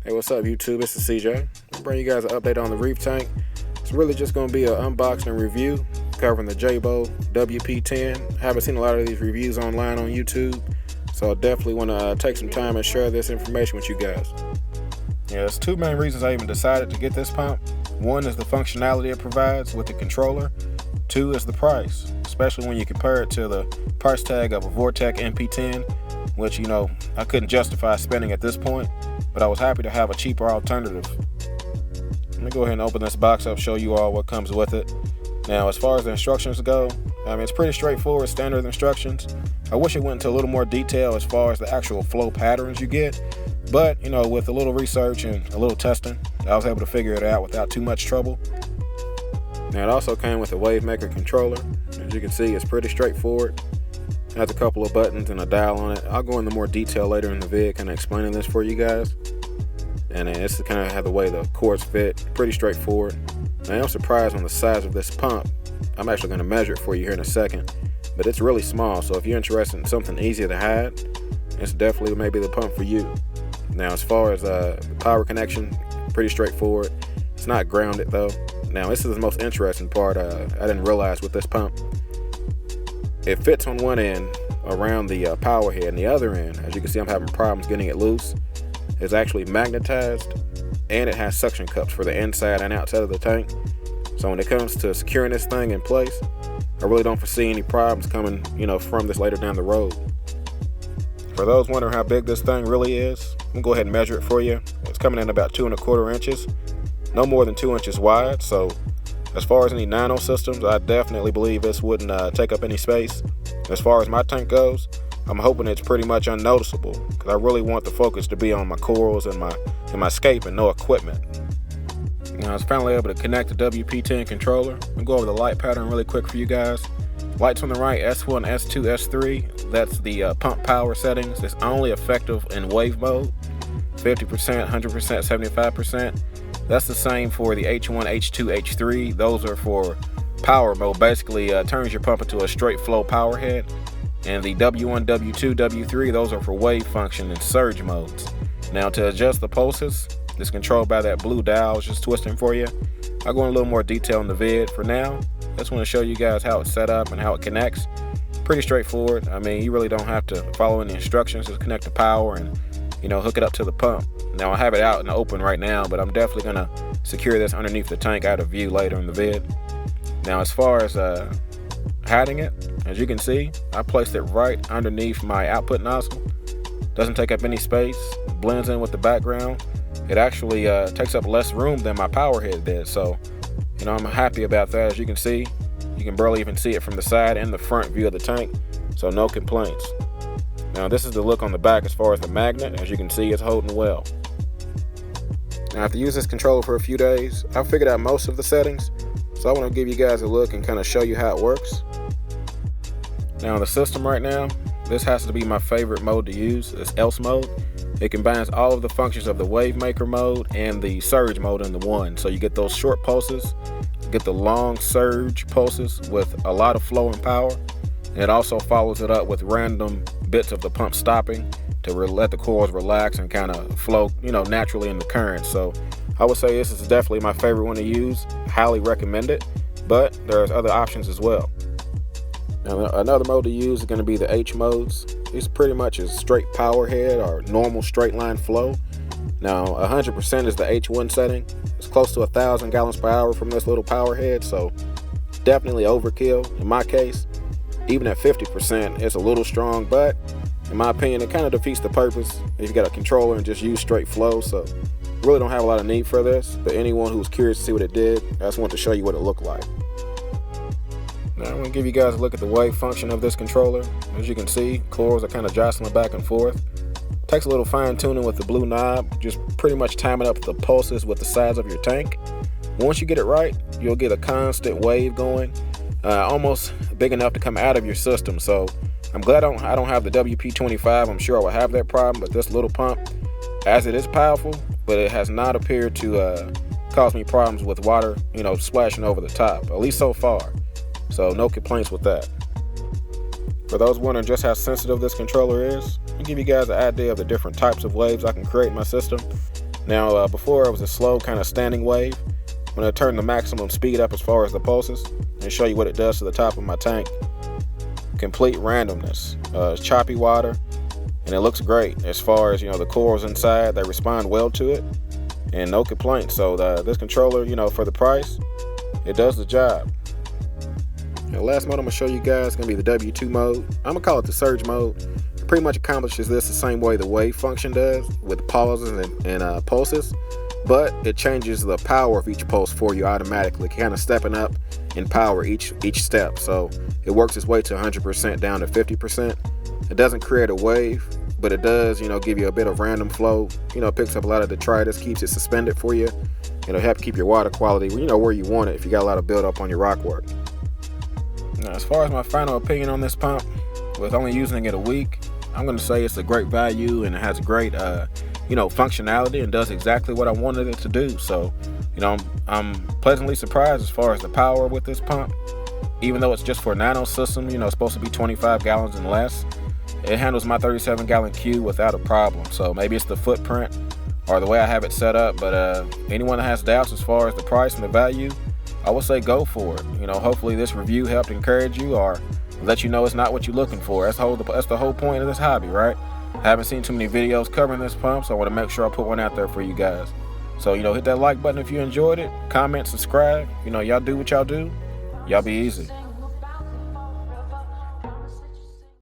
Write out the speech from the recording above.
Hey, what's up YouTube? This is CJ. I'm bringing you guys an update on the Reef tank. It's really just going to be an unboxing and review covering the Jebao Wp-10. I haven't seen a lot of these reviews online on YouTube, so I definitely want to take some time and share this information with you guys. Yeah, there's two main reasons I even decided to get this pump. One is the functionality it provides with the controller. Two is the price, especially when you compare it to the price tag of a Vortec MP10, which, I couldn't justify spending at this point, but I was happy to have a cheaper alternative. Let me go ahead and open this box up, show you all what comes with it. Now, as far as the instructions go, it's pretty straightforward, standard instructions. I wish it went into a little more detail as far as the actual flow patterns you get, but, with a little research and a little testing, I was able to figure it out without too much trouble. Now, it also came with a Wavemaker controller. As you can see, it's pretty straightforward. It has a couple of buttons and a dial on it. I'll go into more detail later in the vid, kind of explaining this for you guys. And then this is kind of how the way the cords fit. Pretty straightforward. Now, I'm surprised on the size of this pump. I'm actually going to measure it for you here in a second. But it's really small, so if you're interested in something easier to hide, it's definitely maybe the pump for you. Now, as far as the power connection, pretty straightforward. It's not grounded though. Now, this is the most interesting part I didn't realize with this pump. It fits on one end around the power head, and the other end, as you can see, I'm having problems getting it loose. It's actually magnetized, and it has suction cups for the inside and outside of the tank. So when it comes to securing this thing in place, I really don't foresee any problems coming, from this later down the road. For those wondering how big this thing really is, I'm gonna go ahead and measure it for you. It's coming in about 2¼ inches, no more than 2 inches wide. So as far as any nano systems, I definitely believe this wouldn't take up any space. As far as my tank goes, I'm hoping it's pretty much unnoticeable, because I really want the focus to be on my corals and my scape and no equipment. Now, I was finally able to connect the Wp-10 controller. I'll go over the light pattern really quick for you guys. Lights on the right, S1, S2, S3. That's the pump power settings. It's only effective in wave mode. 50%, 100%, 75%. That's the same for the H1, H2, H3. Those are for power mode. Basically, turns your pump into a straight flow power head. And the W1, W2, W3, those are for wave function and surge modes. Now, to adjust the pulses, it's controlled by that blue dial, just twisting for you. I'll go in a little more detail in the vid. For now, I just want to show you guys how it's set up and how it connects. Pretty straightforward. You really don't have to follow any instructions. Just connect the power and, hook it up to the pump. Now, I have it out in the open right now, but I'm definitely going to secure this underneath the tank out of view later in the vid. Now, as far as hiding it, as you can see, I placed it right underneath my output nozzle. Doesn't take up any space, blends in with the background. It actually takes up less room than my power head did, so I'm happy about that. As you can see, you can barely even see it from the side and the front view of the tank, so no complaints. Now, this is the look on the back as far as the magnet. As you can see, it's holding well. Now, after use this controller for a few days, I figured out most of the settings, so I want to give you guys a look and kind of show you how it works. Now, on the system right now, this has to be my favorite mode to use. It's else mode. It combines all of the functions of the Wavemaker mode and the surge mode into one. So you get those short pulses, you get the long surge pulses with a lot of flow and power. And it also follows it up with random bits of the pump stopping to let the coils relax and kind of flow, naturally in the current. So I would say this is definitely my favorite one to use. Highly recommend it, but there's other options as well. Now, another mode to use is going to be the H modes. It's pretty much a straight power head or normal straight line flow. Now, 100% is the H1 setting. It's close to 1,000 gallons per hour from this little power head, so definitely overkill in my case. Even at 50%, it's a little strong, but in my opinion, it kind of defeats the purpose if you got a controller and just use straight flow. So really don't have a lot of need for this, but anyone who's curious to see what it did, I just want to show you what it looked like. Now, I'm going to give you guys a look at the wave function of this controller. As you can see, coils are kind of jostling back and forth. Takes a little fine tuning with the blue knob, just pretty much timing up the pulses with the size of your tank. Once you get it right, you'll get a constant wave going, almost big enough to come out of your system. So I'm glad I don't have the Wp-25. I'm sure I would have that problem, but this little pump, as it is powerful, but it has not appeared to cause me problems with water, splashing over the top, at least so far. So no complaints with that. For those wondering just how sensitive this controller is, I'll give you guys an idea of the different types of waves I can create in my system. Now, before it was a slow kind of standing wave. When I turn the maximum speed up as far as the pulses, and show you what it does to the top of my tank. Complete randomness. It's choppy water, and it looks great. As far as, the corals inside, they respond well to it, and no complaints. So this controller, for the price, it does the job. The last mode I'm gonna show you guys is gonna be the W2 mode. I'm gonna call it the surge mode. It pretty much accomplishes this the same way the wave function does, with pauses and pulses. But it changes the power of each pulse for you automatically, kind of stepping up in power each step. So it works its way to 100% down to 50%. It doesn't create a wave, but it does, give you a bit of random flow. Picks up a lot of detritus, keeps it suspended for you. Help keep your water quality, where you want it if you got a lot of buildup on your rock work. Now, as far as my final opinion on this pump, with only using it a week, I'm going to say it's a great value and it has a great, functionality and does exactly what I wanted it to do. So, I'm pleasantly surprised as far as the power with this pump. Even though it's just for a nano system, it's supposed to be 25 gallons and less, it handles my 37-gallon queue without a problem. So maybe it's the footprint or the way I have it set up, but anyone that has doubts as far as the price and the value, I would say go for it. Hopefully this review helped encourage you or let you know it's not what you're looking for. That's the whole point of this hobby, right? I haven't seen too many videos covering this pump, so I want to make sure I put one out there for you guys. So, hit that like button if you enjoyed it, comment, subscribe. Y'all do what y'all do. Y'all be easy.